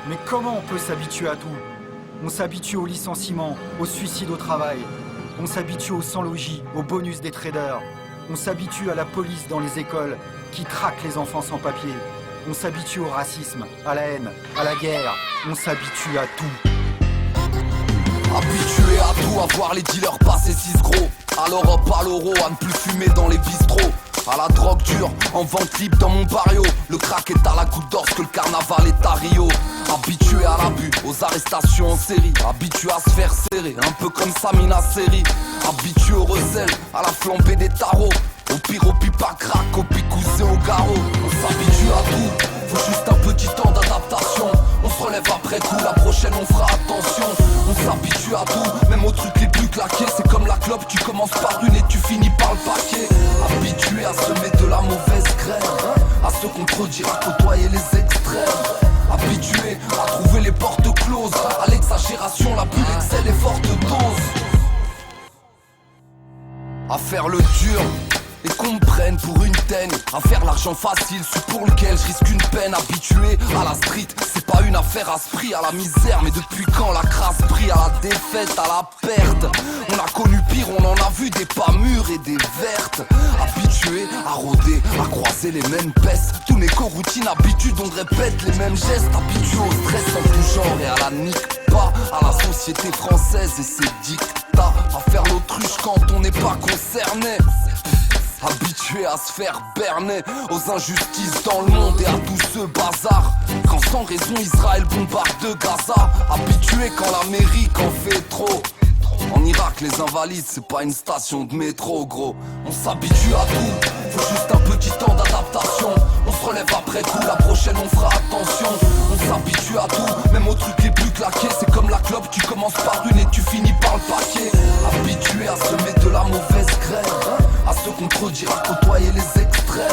Mais comment on peut s'habituer à tout? On s'habitue au licenciement, au suicide au travail. On s'habitue au sans-logis, au bonus des traders. On s'habitue à la police dans les écoles qui traque les enfants sans papier. On s'habitue au racisme, à la haine, à la guerre. On s'habitue à tout. Habitué à tout, à voir les dealers passer 6 gros. À l'Europe, à l'euro, à ne plus fumer dans les bistrots. À la drogue dure, en vente libre dans mon barrio. Le crack est à la goutte d'or, que le carnaval est à Rio. Habitué à l'abus, aux arrestations en série. Habitué à se faire serrer, un peu comme Samina Seri. Habitué au recel, à la flambée des tarots. Au pire, au pipe à crack, au picousé au garrot. On s'habitue à tout, faut juste un petit temps d'adaptation. On se relève après coup, la prochaine on fera attention. On s'habitue à tout, même aux trucs les plus claqués. C'est comme la clope, tu commences par une et tu finis par le paquet. Habitué à semer de la mauvaise graine, à se contredire, à côtoyer les extrêmes. Habitué à trouver les portes closes, à l'exagération, la bulle excelle les fortes doses. À faire le dur et qu'on me prenne pour une teigne, à faire l'argent facile, celui pour lequel je risque une peine. Habitué à la street, c'est pas une affaire à ce prix, à la misère. Mais depuis quand la crasse brille, à la défaite, à la perte. On a connu pire, on en a vu des pas mûres et des vertes. Habitué à rôder, à croiser les mêmes pestes. Tous mes co-routines, habitudes, on répète les mêmes gestes. Habitué au stress en tout genre et à la nique pas, à la société française et ses dictats. À faire l'autruche quand on n'est pas concerné. Habitué à se faire berner aux injustices dans le monde et à tout ce bazar. Quand sans raison Israël bombarde de Gaza. Habitué quand l'Amérique en fait trop. En Irak les invalides c'est pas une station de métro gros. On s'habitue à tout, faut juste un petit temps d'adaptation. On se relève après coup, la prochaine on fera attention. On s'habitue à tout, même aux trucs les plus claqués. C'est comme la clope, tu commences par une et tu finis par le paquet. Habitué à semer de la mauvaise graine, à se contredire, à côtoyer les extrêmes.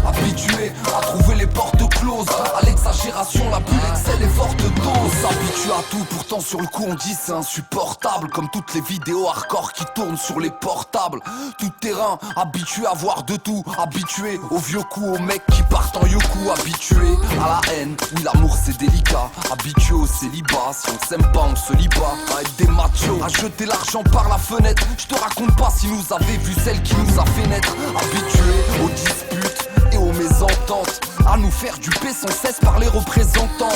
Habitué à trouver les portes closes, à l'exagération, la bulle excelle les fortes doses. On s'habitue à tout, pourtant sur le coup on dit c'est insupportable. Comme toutes les vidéos hardcore qui tournent sur les portables. Tout terrain, habitué à voir de tout. Habitué aux vieux coups, aux mecs qui partent en yoku. Habitué à la haine, oui l'amour c'est délicat. Habitué au célibat, si on s'aime pas on se lie pas. À être des machos, à jeter l'argent par la fenêtre. Je te raconte pas si nous avait vu celle qui nous a fait naître. Habitué aux disputes et aux mésententes, à nous faire duper sans cesse par les représentants.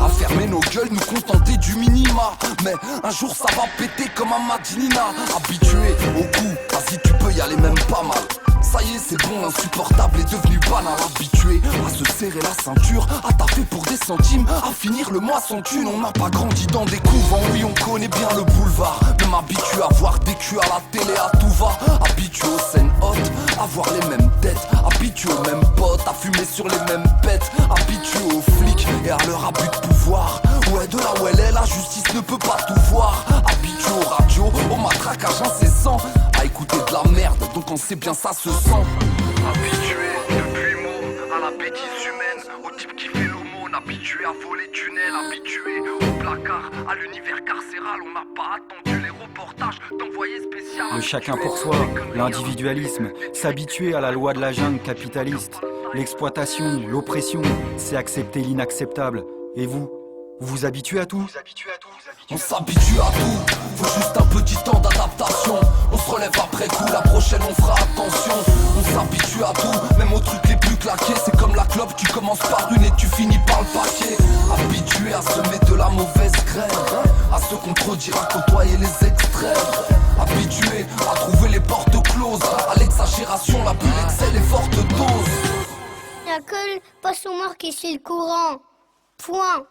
À fermer nos gueules, nous contenter du minima. Mais un jour ça va péter comme un Madinina. Habitué au coup, vas-y tu peux y aller même pas mal. Ça y est c'est bon, l'insupportable est devenu banal. Habitué à se serrer la ceinture, à taper pour des centimes, à finir le mois sans thune. On n'a pas grandi dans des couvents, oui on connaît bien le boulevard. Même habitué à voir des culs à la télé à tout va. Habitué aux scènes hautes, à voir les mêmes têtes. Habitué aux mêmes potes, à fumer sur les mêmes bêtes. Habitué aux flics et à leur abus de pouvoir. Ouais de là où elle est, la justice ne peut pas tout voir. Habitué aux radios, au matraquage incessant, à écouter de la merde, donc on sait bien ça se sent. Habitué depuis mot à la bêtise humaine, au type qui fait l'aumône. Habitué à voler tunnels, habitué au placard, à l'univers carcéral. On n'a pas attendu les reportages d'envoyés spéciaux. Le chacun pour soi, l'individualisme, s'habituer à la loi de la jungle capitaliste. L'exploitation, l'oppression, c'est accepter l'inacceptable. Et vous vous habituez à tout? On s'habitue à tout, faut juste un petit temps d'adaptation. On se relève après coup, la prochaine on fera attention. On s'habitue à tout, même aux trucs les plus claqués. C'est comme la clope, tu commences par une et tu finis par le paquet. Habitué à semer de la mauvaise graine, à se contredire, à côtoyer les extrêmes. Habitué à trouver les portes closes, à l'exagération, la bulle excelle les fortes doses. Y'a que le poisson mort qui suit le courant. Point.